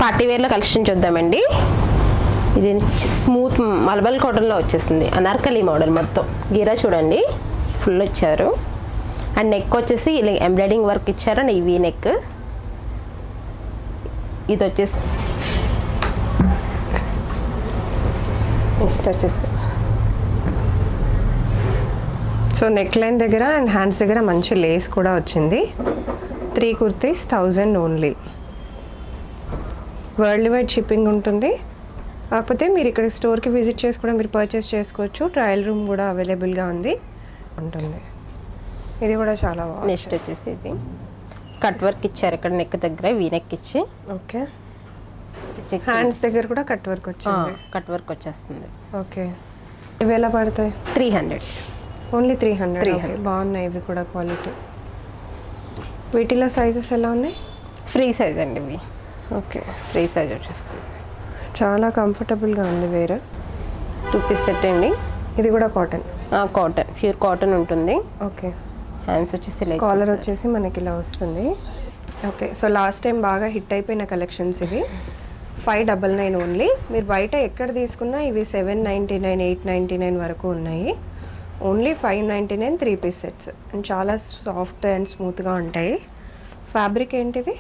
Party వేర్లో collection చూద్దామండి. ఇది smooth మల్బల్ కాటన్లో వచ్చేసింది. అనార్కలి మోడల్ మొత్తం గీరా చూడండి ఫుల్ ఇచ్చారు. అండ్ నెక్ వచ్చేసి ఇలా ఎంబ్రాయిడింగ్ వర్క్ ఇచ్చారు. అండ్ ఈ నెక్ ఇది వచ్చేసి నెక్స్ట్ వచ్చేసి సో నెక్ లైన్ దగ్గర అండ్ హ్యాండ్స్ దగ్గర మంచి లేస్ కూడా వచ్చింది. 3 kurtis 1000 only. World wide shipping ఉంటుంది. కాకపోతే మీరు ఇక్కడ స్టోర్కి విజిట్ చేసి కూడా మీరు పర్చేస్ చేసుకోవచ్చు. ట్రయల్ రూమ్ కూడా అవైలబుల్గా ఉంటుంది. ఇది కూడా చాలా బాగుంది. నెక్స్ట్ వచ్చేసి ఇది కట్ వర్క్ ఇచ్చారు. ఇక్కడ నెక్ దగ్గర వీ నెక్ ఇచ్చి ఓకే. హ్యాండ్స్ దగ్గర కూడా కట్ వర్క్ వచ్చింది. కట్ వర్క్ వచ్చేస్తుంది. ఓకే. ఇవి ఎలా పడతాయి? 300 ఓన్లీ 300. ఓకే, బాగున్నాయి ఇవి కూడా క్వాలిటీ. వీటిలో సైజెస్ ఎలా ఉన్నాయి? ఫ్రీ సైజ్ అండి ఇవి. ఓకే, ఫ్రీ సైజ్ వచ్చేస్తుంది. చాలా కంఫర్టబుల్గా ఉంది. వేరే 2 పీస్ సెట్ అండి. ఇది కూడా కాటన్. కాటన్, ప్యూర్ కాటన్ ఉంటుంది. ఓకే. హ్యాండ్స్ వచ్చేసి కాలర్ వచ్చేసి మనకి ఇలా వస్తుంది. ఓకే. సో లాస్ట్ టైం బాగా హిట్ అయిపోయిన కలెక్షన్స్ ఇవి. 599 ఓన్లీ. మీరు బయట ఎక్కడ తీసుకున్నా ఇవి 799, 899 వరకు ఉన్నాయి. Only 599 3 piece sets. అండ్ చాలా సాఫ్ట్ అండ్ స్మూత్గా ఉంటాయి. ఫ్యాబ్రిక్ ఏంటిది?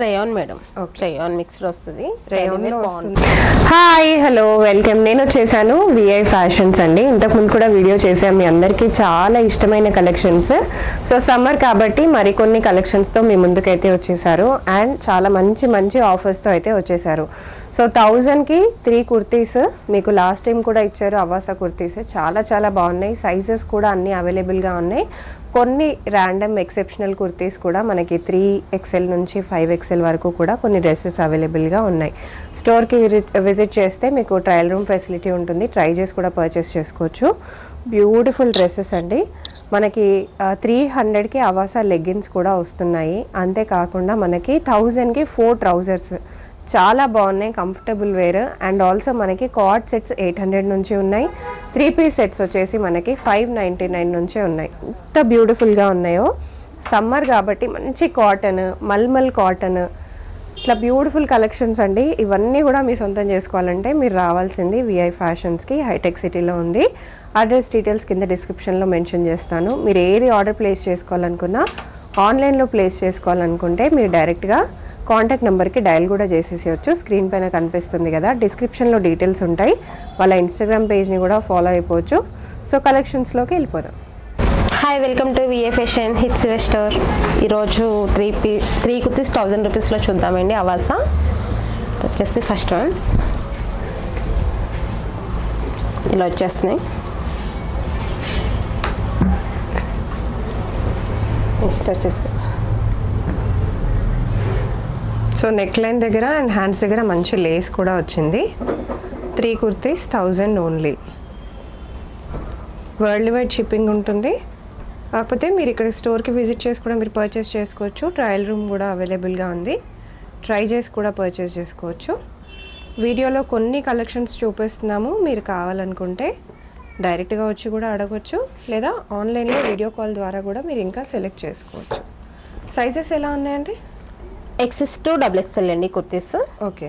Rayon madam. Okay, rayon mixed వస్తుంది. రేయాన్లో వస్తుంది. Hi, hello, welcome. నేను వచ్చేసాను విఐ ఫ్యాషన్స్ అండి. ఇంతకుముందు కూడా వీడియో చేసాం. మీ అందరికీ చాలా ఇష్టమైన కలెక్షన్స్. సో సమ్మర్ కాబట్టి మరికొన్ని కలెక్షన్స్తో మీ ముందుకైతే వచ్చేసారు. అండ్ చాలా మంచి మంచి ఆఫర్స్తో అయితే వచ్చేసారు. సో 1000కి 3 కుర్తీస్ మీకు లాస్ట్ టైం కూడా ఇచ్చారు. అవాసా కుర్తీస్ చాలా చాలా బాగున్నాయి. సైజెస్ కూడా అన్నీ అవైలబుల్గా ఉన్నాయి. కొన్ని ర్యాండమ్ ఎక్సెప్షనల్ కుర్తీస్ కూడా మనకి 3XL నుంచి 5XL వరకు కూడా కొన్ని డ్రెస్సెస్ అవైలబుల్గా ఉన్నాయి. స్టోర్కి విజిట్ చేస్తే మీకు ట్రయల్ రూమ్ ఫెసిలిటీ ఉంటుంది. ట్రై చేసి కూడా పర్చేస్ చేసుకోవచ్చు. బ్యూటిఫుల్ డ్రెస్సెస్ అండి. మనకి 300కి అవాసా లెగ్గిన్స్ కూడా వస్తున్నాయి. అంతేకాకుండా మనకి 1000కి 4 ట్రౌజర్స్ చాలా బాగున్నాయి. Comfortable wear. అండ్ ఆల్సో మనకి కార్డ్ సెట్స్ 800 నుంచి ఉన్నాయి. 3 పీస్ సెట్స్ వచ్చేసి మనకి 599 నుంచే ఉన్నాయి. ఎంత బ్యూటిఫుల్గా ఉన్నాయో. సమ్మర్ కాబట్టి మంచి కాటన్, మల్మల్ కాటన్, ఇట్లా బ్యూటిఫుల్ కలెక్షన్స్ అండి. ఇవన్నీ కూడా మీ సొంతం చేసుకోవాలంటే మీరు రావాల్సింది విఐ ఫ్యాషన్స్కి. హైటెక్ సిటీలో ఉంది. అడ్రస్ డీటెయిల్స్ కింద డిస్క్రిప్షన్లో మెన్షన్ చేస్తాను. మీరు ఏది ఆర్డర్ ప్లేస్ చేసుకోవాలనుకున్నా, ఆన్లైన్లో ప్లేస్ చేసుకోవాలనుకుంటే మీరు డైరెక్ట్గా కాంటాక్ట్ నెంబర్కి డయల్ కూడా చేసేసేయచ్చు. స్క్రీన్ పైన కనిపిస్తుంది కదా, డిస్క్రిప్షన్లో డీటెయిల్స్ ఉంటాయి. వాళ్ళ ఇన్స్టాగ్రామ్ పేజ్ని కూడా ఫాలో అయిపోవచ్చు. సో కలెక్షన్స్లోకి వెళ్ళిపోదాం. Hi, welcome to VA fashion hits store. ఈరోజు 3 కుర్తీస్ 1000 రూపీస్లో చూద్దామండి. అవాసా వచ్చేసి ఫస్ట్ వన్ ఇలా వచ్చేస్తున్నాయి. నెక్స్ట్ వచ్చేసి సో నెక్ లైన్ దగ్గర అండ్ హ్యాండ్స్ దగ్గర మంచి లేస్ కూడా వచ్చింది. 3 kurtis 1000 only. World wide shipping ఉంటుంది. కాకపోతే మీరు ఇక్కడ స్టోర్కి విజిట్ చేసి కూడా మీరు పర్చేస్ చేసుకోవచ్చు. ట్రయల్ రూమ్ కూడా అవైలబుల్గా ఉంది. ట్రై చేసి కూడా పర్చేస్ చేసుకోవచ్చు. వీడియోలో కొన్ని కలెక్షన్స్ చూపిస్తున్నాము. మీరు కావాలనుకుంటే డైరెక్ట్గా వచ్చి కూడా అడగవచ్చు, లేదా ఆన్లైన్లో వీడియో కాల్ ద్వారా కూడా మీరు ఇంకా సెలెక్ట్ చేసుకోవచ్చు. సైజెస్ ఎలా ఉన్నాయండి? XS to XXL అండి కుర్తీస్. ఓకే.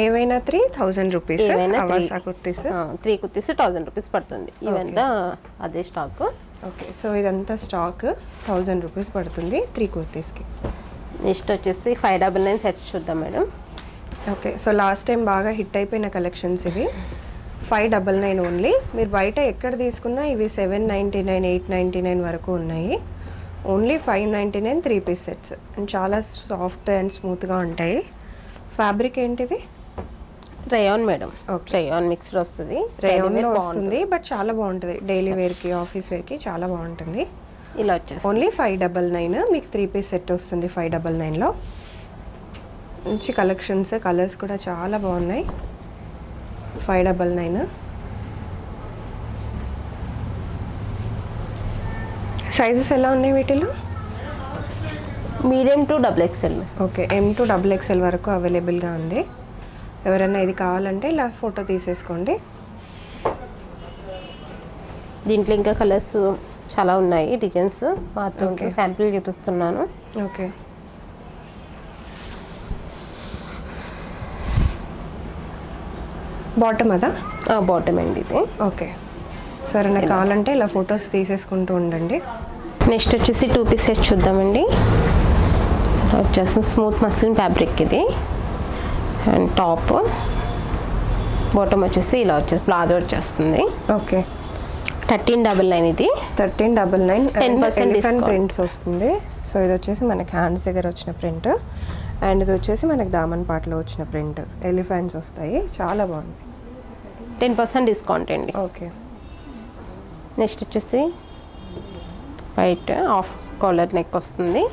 ఏవైనా 3000 రూపీస్. అవాసా కుర్తీస్ 3 కుర్తీస్ 1000 రూపీస్ పడుతుంది. ఇవంతా అదే స్టాక్. ఓకే. సో ఇదంతా స్టాక్ 1000 రూపీస్ పడుతుంది 3 కుర్తీస్కి. నెక్స్ట్ వచ్చేసి 599 సెట్స్ చూద్దాం madam. Okay. So last time బాగా హిట్ అయిపోయిన కలెక్షన్స్ ఇవి. 599 ఓన్లీ. మీరు బయట ఎక్కడ తీసుకున్నా ఇవి 799, 899 వరకు ఉన్నాయి. Only 599 3 piece sets. అండ్ చాలా సాఫ్ట్ అండ్ స్మూత్గా ఉంటాయి. ఫ్యాబ్రిక్ ఏంటిది? Rayon madam. Okay. Rayon mixed వస్తుంది. రేయాన్లో వస్తుంది. బట్ చాలా బాగుంటుంది. డైలీ వేర్కి, ఆఫీస్ వేర్కి చాలా బాగుంటుంది. ఇలా వచ్చేసి ఓన్లీ 599. మీకు 3 పీస్ సెట్ వస్తుంది 599లో. మంచి కలెక్షన్స్, కలర్స్ కూడా చాలా బాగున్నాయి. 599. సైజెస్ ఎలా ఉన్నాయి వీటిలో? Medium to XXL. Okay. M to XXL వరకు అవైలబుల్గా ఉంది. ఎవరైనా ఇది కావాలంటే ఇలా ఫోటో తీసేసుకోండి. దీంట్లో ఇంకా కలర్స్ చాలా ఉన్నాయి, డిజైన్స్ మాత్రం శాంపిల్ చూపిస్తున్నాను. ఓకే. బాటమ్ అదా? బాటమ్ అండి ఇది. ఓకే, సరే నాకు కావాలంటే ఇలా ఫొటోస్ తీసేసుకుంటూ ఉండండి. నెక్స్ట్ వచ్చేసి 2 పీస్ సెట్ చూద్దామండి. వచ్చేసి స్మూత్ మస్లిన్ ఫ్యాబ్రిక్ ఇది. అండ్ టాప్ బాటమ్ వచ్చేసి ఇలా వచ్చేసి ప్లాజో వచ్చేస్తుంది. ఓకే, 1399 ఇది. 1399. 10% డిస్కౌంట్ ప్రింట్స్ వస్తుంది. సో ఇది వచ్చేసి మనకి హ్యాండ్స్ దగ్గర వచ్చిన ప్రింట్, అండ్ ఇది వచ్చేసి మనకి దామన్ పాటలో వచ్చిన ప్రింట్. ఎలిఫెంట్స్ వస్తాయి, చాలా బాగుంది. 10% డిస్కౌంట్ అండి. ఓకే, నెక్స్ట్ వచ్చేసి వైట్ ఆఫ్ కాలర్ నెక్ వస్తుంది.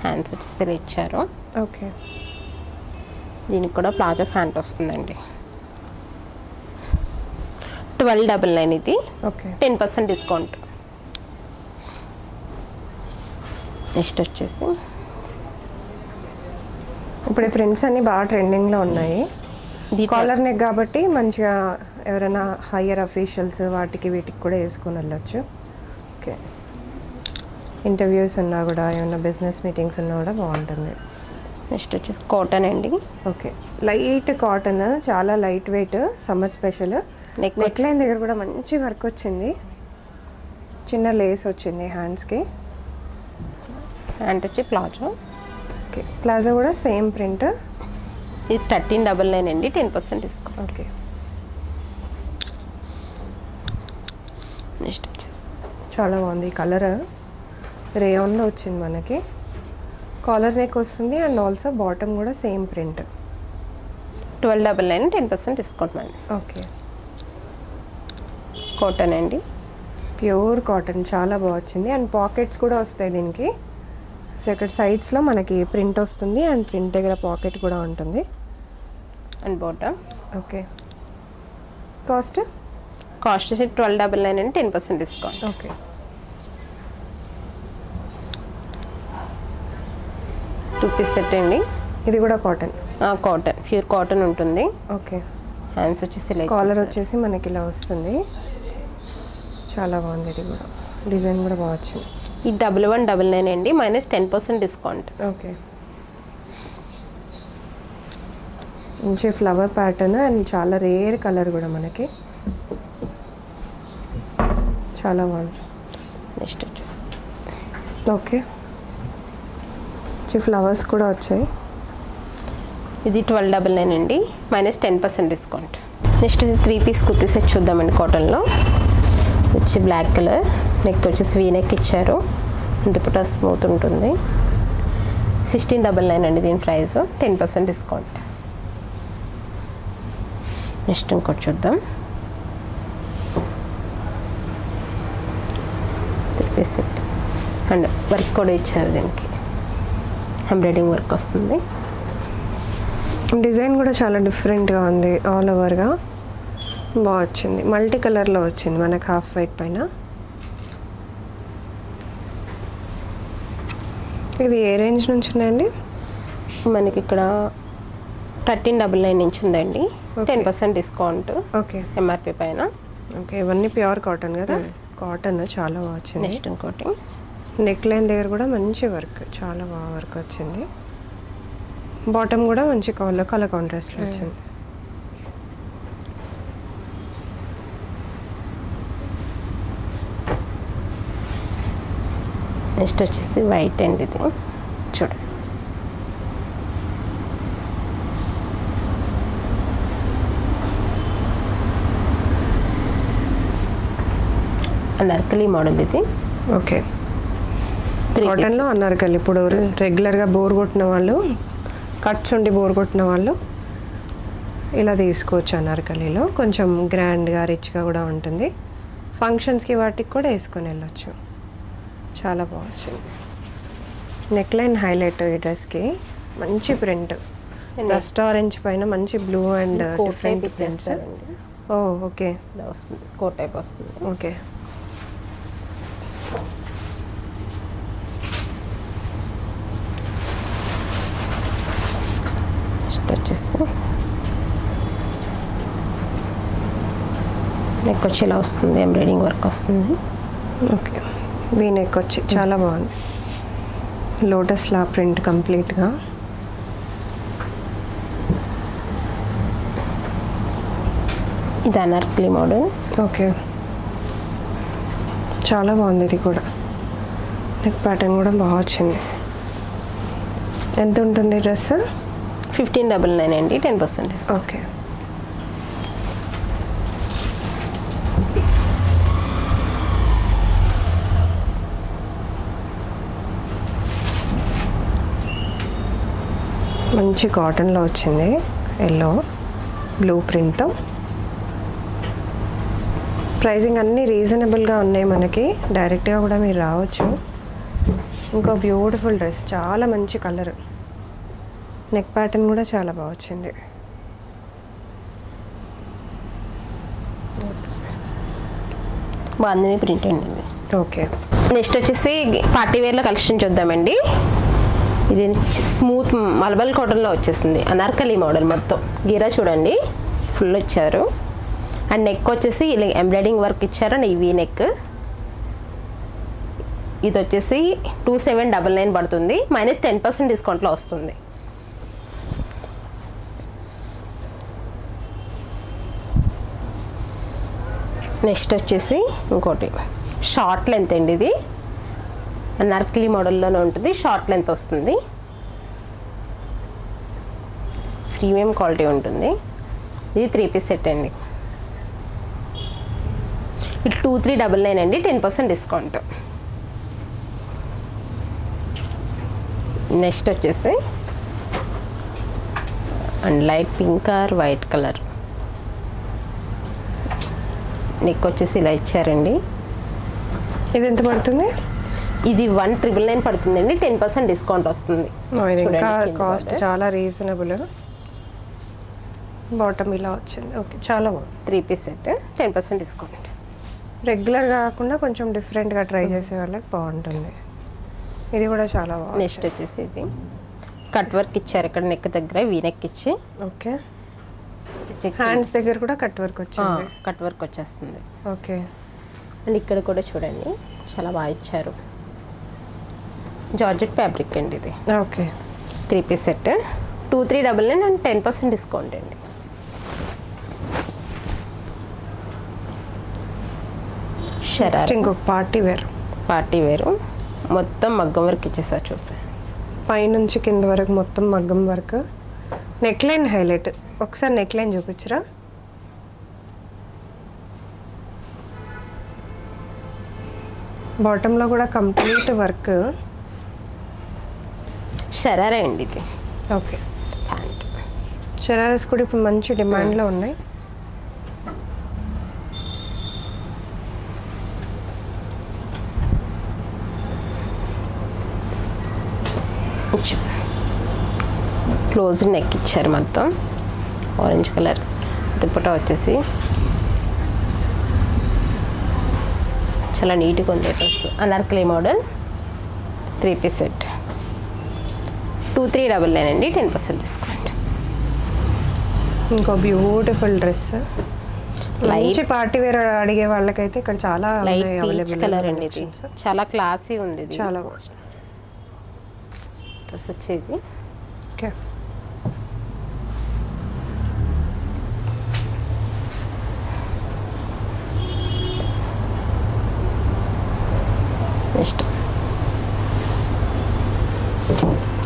హ్యాండ్స్ వచ్చేసి ఇలా ఇచ్చారు. ఓకే, దీనికి కూడా ప్లాజో ఫ్యాంట్ వస్తుందండి. 1299 ఇది. Okay, 10% discount. నెక్స్ట్ వచ్చేసి ఇప్పుడు ఈ ప్రింట్స్ అన్నీ బాగా ట్రెండింగ్లో ఉన్నాయి. దీంట్లో కాలర్ నెక్ కాబట్టి మంచిగా ఎవరైనా హయ్యర్ అఫీషియల్స్ వాటికి వీటికి కూడా వేసుకొని వెళ్ళొచ్చు. ఓకే, ఇంటర్వ్యూస్ ఉన్నా కూడా ఏమైనా బిజినెస్ మీటింగ్స్ ఉన్నా కూడా బాగుంటుంది. నెక్స్ట్ వచ్చేసి కాటన్ అండి. ఓకే, లైట్ కాటన్, చాలా light weight, summer special. Neck line దగ్గర కూడా మంచి వర్క్ వచ్చింది, చిన్న లేస్ వచ్చింది హ్యాండ్స్కి. హ్యాండ్ వచ్చి ప్లాజో. ఓకే, ప్లాజో కూడా సేమ్ ప్రింట్. ఇది 1399 అండి, 10% డిస్కౌంట్. ఓకే, నెక్స్ట్ వచ్చేసి చాలా బాగుంది. కలర్ రేయాన్లో వచ్చింది మనకి. కాలర్ నెక్ వస్తుంది అండ్ ఆల్సో బాటమ్ కూడా same print. 1299, 10% discount minus. Okay, cotton అండి. ప్యూర్ కాటన్, చాలా బాగా వచ్చింది. అండ్ పాకెట్స్ కూడా వస్తాయి దీనికి. సో ఇక్కడ సైడ్స్లో మనకి ప్రింట్ వస్తుంది అండ్ ప్రింట్ దగ్గర పాకెట్ కూడా ఉంటుంది. And bottom. ఓకే, కాస్ట్ వచ్చి 1299 అండి, 10% డిస్కౌంట్. ఓకే, 2 పీస్ సెట్ అండి. ఇది కూడా కాటన్. కాటన్, ప్యూర్ కాటన్ ఉంటుంది. ఓకే, హ్యాండ్స్ వచ్చేసి ఇలా కాలర్ ఇచ్చేసారు. వచ్చేసి మనకి ఇలా వస్తుంది, చాలా బాగుంది. ఇది కూడా డిజైన్ కూడా బాగా వచ్చింది. ఈ 1199 అండి, -10% డిస్కౌంట్. ఓకే, మంచి ఫ్లవర్ ప్యాటర్న్ అండ్ చాలా రేర్ కలర్ కూడా మనకి, చాలా బాగుంది. నెక్స్ట్ వచ్చేసి ఓకే, ఫ్లవర్స్ కూడా వచ్చాయి. ఇది 1299 అండి, -10% discount. Next 3 piece kurti set చూద్దామండి. కాటన్లో వచ్చి బ్లాక్ కలర్, నెక్ వచ్చేసి వీ నెక్ ఇచ్చారు. దుపట్టా స్మూత్ ఉంటుంది. 1699 అండి దీని ప్రైస్, 10% డిస్కౌంట్. నెక్స్ట్ ఇంకోటి చూద్దాం. 3 పీస్ సెట్ అండ్ వర్క్ కూడా ఇచ్చారు. దీనికి ఎంబ్రాయిడింగ్ వర్క్ వస్తుంది. డిజైన్ కూడా చాలా డిఫరెంట్గా ఉంది, ఆల్ ఓవర్గా బాగా వచ్చింది. మల్టీ కలర్లో వచ్చింది మనకు హాఫ్ వైట్ పైన. ఇవి ఏ రేంజ్ నుంచి ఉన్నాయండి? మనకి ఇక్కడ 1399 నుంచి ఉందండి, 10% డిస్కౌంట్. ఓకే, ఎంఆర్పి పైన. ఓకే, ఇవన్నీ ప్యూర్ కాటన్ కదా. కాటన్ చాలా బాగా వచ్చింది. నెక్స్ట్ ఇంకోటి నెక్ లైన్ దగ్గర కూడా మంచి వర్క్, చాలా బాగా వర్క్ వచ్చింది. బాటమ్ కూడా మంచి కలర్ కాంట్రాస్ట్లో వచ్చింది. నెక్స్ట్ వచ్చేసి వైట్ అండి. ఇది చూడండి, అనార్కలి మోడల్ ఇది. ఓకే, కాటన్లో అనార్కలి. ఇప్పుడు రెగ్యులర్గా బోర్ కొట్టిన వాళ్ళు, కట్స్ ఉండి బోర్ కొట్టిన వాళ్ళు ఇలా తీసుకోవచ్చు. అనార్కలిలో కొంచెం గ్రాండ్గా రిచ్గా కూడా ఉంటుంది. ఫంక్షన్స్కి వాటికి కూడా వేసుకొని వెళ్ళొచ్చు, చాలా బాగుంది. నెక్ లైన్ హైలైట్ ఈ డ్రెస్కి, మంచి ప్రింట్. రస్ట్ ఆరెంజ్ పైన మంచి blue and different prints. Oh okay, ఇలా వస్తుంది, కోట్ టైప్ వస్తుంది. ఓకే, నెక్స్ట్ వచ్చేసి నెక్ వచ్చి ఇలా వస్తుంది, ఎంబ్రాయిడింగ్ వర్క్ వస్తుంది. ఓకే, వీ నెక్ వచ్చి చాలా బాగుంది. లోటస్లా ప్రింట్ కంప్లీట్గా. ఇది అనార్కలి మోడల్. ఓకే, చాలా బాగుంది. ఇది కూడా నెక్ ప్యాటర్న్ కూడా బాగా వచ్చింది. ఎంత ఉంటుంది డ్రెస్? 1599 అండి, 10% డిస్కౌంట్. ఓకే, మంచి కాటన్లో వచ్చింది. Yellow blue ప్రింట్తో. ప్రైజింగ్ అన్నీ రీజనబుల్గా ఉన్నాయి మనకి. డైరెక్ట్గా కూడా మీరు రావచ్చు. ఇంకో బ్యూటిఫుల్ డ్రెస్, చాలా మంచి కలర్. నెక్ ప్యాటర్న్ కూడా చాలా బాగా వచ్చింది. బాందిని ప్రింట్ అండి. ఓకే, నెక్స్ట్ వచ్చేసి పార్టీ వేర్లో కలెక్షన్ చూద్దామండి. ఇది స్మూత్ మల్బల్ కాటన్లో వచ్చేసింది. అనార్కలి మోడల్ మొత్తం. గీరా చూడండి ఫుల్ ఇచ్చారు. అండ్ నెక్ వచ్చేసి ఇలా ఎంబ్రాయిడింగ్ వర్క్ ఇచ్చారు. అండ్ ఈ నెక్ ఇది వచ్చేసి 2799 పడుతుంది. -10% డిస్కౌంట్లో వస్తుంది. నెక్స్ట్ వచ్చేసి ఇంకోటి షార్ట్ లెంత్ అండి. ఇది అనార్కలి మోడల్లోనే ఉంటుంది. షార్ట్ లెంత్ వస్తుంది. ప్రీమియం క్వాలిటీ ఉంటుంది. ఇది 3 పీస్ సెట్ అండి. ఇది 2399 అండి, 10% డిస్కౌంట్. నెక్స్ట్ వచ్చేసి and light pink are white colour. Neck వచ్చేసి ఇలా ఇచ్చారండి. ఇది ఎంత పడుతుంది? ఇది 1999 పడుతుందండి, 10% డిస్కౌంట్ వస్తుంది. కాస్ట్ చాలా రీజనబుల్. బాటమ్ ఇలా వచ్చింది. ఓకే, చాలా బాగుంది. 3 పీస్ సెట్, 10% డిస్కౌంట్. రెగ్యులర్ కాకుండా కొంచెం డిఫరెంట్గా ట్రై చేసే వాళ్ళకి బాగుంటుంది. ఇది కూడా చాలా బాగుంది. నెక్స్ట్ వచ్చేసి ఇది కట్ వర్క్ ఇచ్చారు. ఇక్కడ నెక్ దగ్గర వీ నెక్ ఇచ్చి, ఓకే, హ్యాండ్స్ దగ్గర కూడా కట్ వర్క్ వచ్చింది. కట్ వర్క్ వచ్చేస్తుంది. ఓకే, అండ్ ఇక్కడ కూడా చూడండి చాలా బాగా ఇచ్చారు. జార్జెట్ ఫ్యాబ్రిక్ అండి ఇది. Okay, 3 piece set, 2399 and 10% discount అండి. షరారా ఇంకొక పార్టీ వేరు మొత్తం మగ్గం వర్క్ ఇచ్చేసారు. చూసారు పైనుంచి కింద వరకు మొత్తం మగ్గం వర్క్. Neck line highlight. ఒకసారి నెక్ లైన్ చూపించరా? బాటంలో కూడా కంప్లీట్ వర్క్. షరారా అండి ఇది. Okay, pant. షరారాస్ కూడా ఇప్పుడు మంచి డిమాండ్లో ఉన్నాయి. క్లోజ్ నెక్ ఇచ్చారు. మొత్తం ఆరెంజ్ కలర్. దుపట్టా వచ్చేసి చాలా నీట్గా ఉంది dress. Anarkali model, 3 piece set, 2399 అండి, 10% డిస్కౌంట్. ఇంకో బ్యూటిఫుల్ డ్రెస్. మంచి పార్టీ వేర్ అడిగే వాళ్ళకైతే ఇక్కడ చాలా లైట్ పీచ్ కలర్ అండి. ఇది చాలా క్లాసీ ఉంది. ఇది చాలా డ్రెస్ వచ్చేది. ఓకే, నెక్స్ట్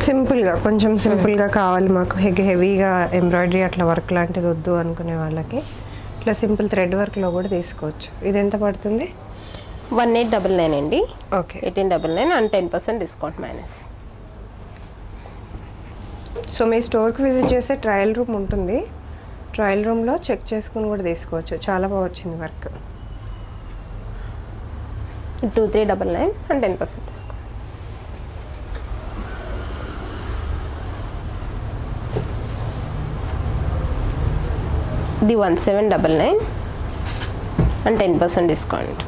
సింపుల్గా, కొంచెం సింపుల్గా కావాలి మాకు, హెవీగా ఎంబ్రాయిడరీ అట్లా వర్క్ లాంటిది వద్దు అనుకునే వాళ్ళకి ఇట్లా సింపుల్ థ్రెడ్ వర్క్లో కూడా తీసుకోవచ్చు. ఇది ఎంత పడుతుంది? 1899 అండి. Okay, 1899 and 10% discount minus. So మీ స్టోర్కి విజిట్ చేసే ట్రయల్ రూమ్ ఉంటుంది. ట్రయల్ రూమ్లో చెక్ చేసుకుని కూడా తీసుకోవచ్చు. చాలా బాగా వచ్చింది వర్క్. 2399 and 10% discount. ఇది 1799 అండ్ 10% డిస్కౌంట్.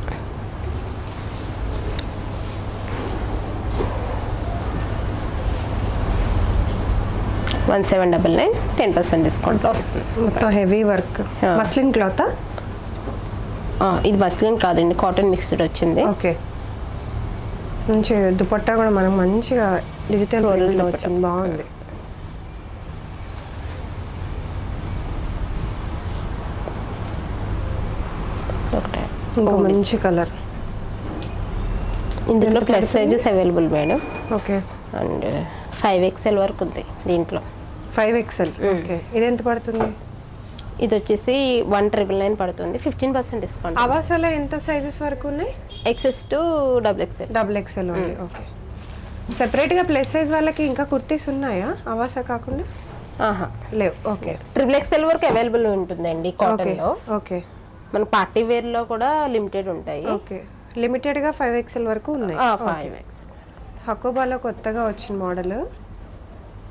$1799 10% డిస్కౌంట్లో వస్తుంది. మొత్తం హెవీ వర్క్. Muslin cloth? ఇది మస్లిన్ కాదండి, కాటన్ మిక్స్డ్ వచ్చింది. ఓకే, మంచి దుపట్టా కూడా మనకు మంచిగా డిజిటల్ ప్రింట్లో వచ్చింది. బాగుంది. ఇంకా మంచి కలర్. ఇందులో plus sizes available madam. Okay. And 5XL వరకు ఉంది దీంట్లో. 5XL. ఓకే. ఇది ఎంత పడుతుంది? ఇది వచ్చేసి 1,999 పడుతుంది. 15% డిస్కౌంట్. అవాసాలో ఎంత సైజెస్ వరకు ఉన్నాయి? XS to XXL. XXL ఉంది. ఓకే. సెపరేట్గా ప్లస్ సైజ్ వాళ్ళకి ఇంకా కుర్తీస్ ఉన్నాయా అవాసా కాకుండా? లేవు. ఓకే. XXL వరకు అవైలబుల్ ఉంటుందండి కాటన్లో. ఓకే. మన పార్టీ వేర్లో కూడా లిమిటెడ్ ఉంటాయి. ఓకే. లిమిటెడ్గా 5XL వరకు ఉన్నాయి. 5XL. హకోబాలో కొత్తగా వచ్చిన model.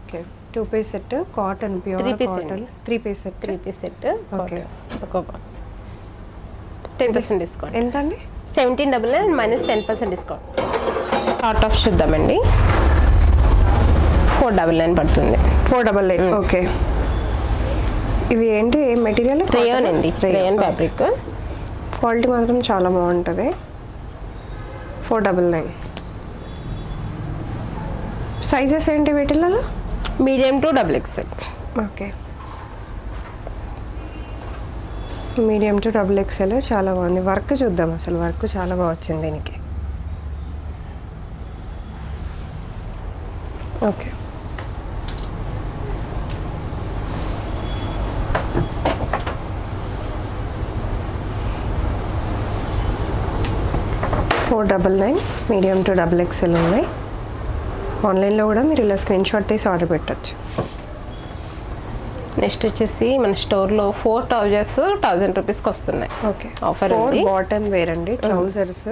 Okay. 2 piece set cotton, pure cotton. 3 piece set. Okay. 10% discount. ఎంత అండి? 1799 మైనస్ 10% డిస్కౌంట్. షార్ట్ టాప్స్ చూద్దామండి. 499 పడుతుంది. 499. ఓకే. ఇవి ఏంటి మెటీరియల్? రేయాన్ అండి. Rayon fabric. క్వాలిటీ మాత్రం చాలా బాగుంటుంది. 499. సైజెస్ ఏంటి వీటిలో? Medium to XXL. Okay. Medium to XXL చాలా బాగుంది. వర్క్ చూద్దాం. అసలు వర్క్ చాలా బాగా వచ్చింది దీనికి. ఓకే. $499 మీడియం టు XXL ఉన్నాయి. ఆన్లైన్లో కూడా మీరు ఇలా స్క్రీన్ షాట్ తీసి ఆర్డర్ పెట్టచ్చు. నెక్స్ట్ వచ్చేసి మన స్టోర్లో 4 ట్రౌజర్స్ 1000 రూపీస్కి వస్తున్నాయి. ఓకే. ఆఫర్ 4 బాటమ్ వేర్ అండి. Trousers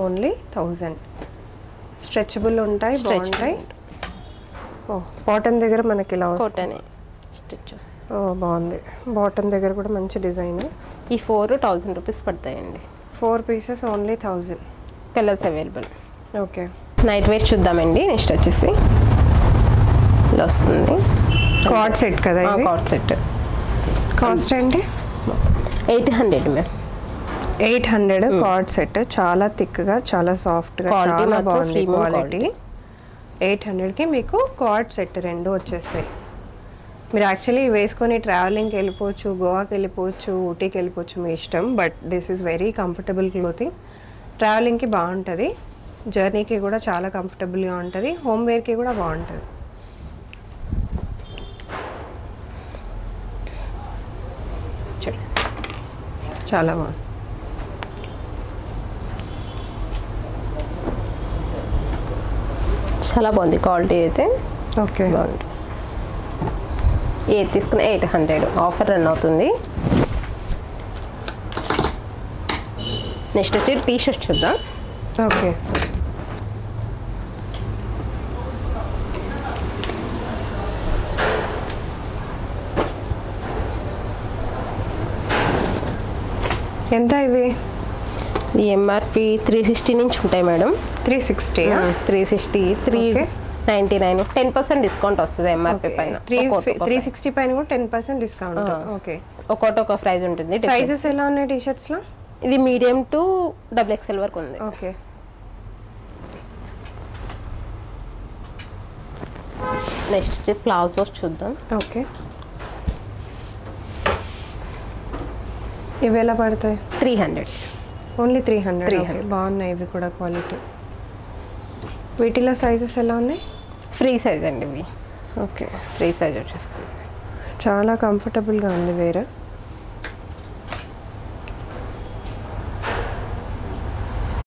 only 1000. స్ట్రెచబుల్ ఉంటాయి, బాగుంటాయి. బాటమ్ దగ్గర మనకి ఇలా కోటనే స్టిచెస్. బాగుంది. బాటమ్ దగ్గర కూడా మంచి డిజైన్. ఈ 4 1000 రూపీస్ పడతాయండి. 4 pieces only 1000. Colours available. Okay. Night wear చూద్దామండి. నెక్స్ట్ వచ్చేసి ఇలా వస్తుంది. కార్డ్ సెట్ కదా ఇది? Card set. కాస్ట్ ఏంటి? 800 మ్యామ్. 800 card set. చాలా థిక్గా, చాలా సాఫ్ట్గా, చాలా బాగుంది క్వాలిటీ. 800కి మీకు కార్డ్ సెట్ 2 వచ్చేస్తాయి. మీరు యాక్చువల్లీ వేసుకొని ట్రావెలింగ్కి వెళ్ళిపోవచ్చు, గోవాకి వెళ్ళిపోవచ్చు, ఊటీకి వెళ్ళిపోవచ్చు, మీ ఇష్టం. But this is very comfortable clothing. ట్రావెలింగ్కి బాగుంటుంది, జర్నీకి కూడా చాలా కంఫర్టబుల్గా ఉంటుంది, హోమ్ వేర్కి కూడా బాగుంటుంది. చాలా బాగుంది. చాలా బాగుంది క్వాలిటీ అయితే. ఓకే. బాగుంది. ఏది తీసుకున్న 800 ఆఫర్ రన్ అవుతుంది. నెక్స్ట్ వచ్చి టీ షర్ట్ చూద్దాం. ఓకే. ఎంత ఇవి? ఈ ఎంఆర్పి 360 నుంచి ఉంటాయి మేడం. 360. 360, 399, 10% డిస్కౌంట్ వస్తుంది ఎంఆర్పి పైన. 360 పైన కూడా 10% డిస్కౌంట్. ఓకే. ఒక ప్రైస్ ఉంటుంది. సైజెస్ ఎలా ఉన్నాయి టీ షర్ట్స్లో? ఇది మీడియం టు XXL వరకు ఉంది. ఓకే. నెక్స్ట్ వచ్చి ప్లాజోస్ చూద్దాం. ఓకే. ఇవి ఎలా పడతాయి? 300. ఓన్లీ 300. ఓకే. బాగున్నాయి ఇవి కూడా క్వాలిటీ. వీటిలో సైజెస్ ఎలా ఉన్నాయి? ఫ్రీ సైజ్ అండి ఇవి. ఓకే. ఫ్రీ సైజ్ వచ్చేస్తుంది. చాలా కంఫర్టబుల్గా ఉంది వేరే.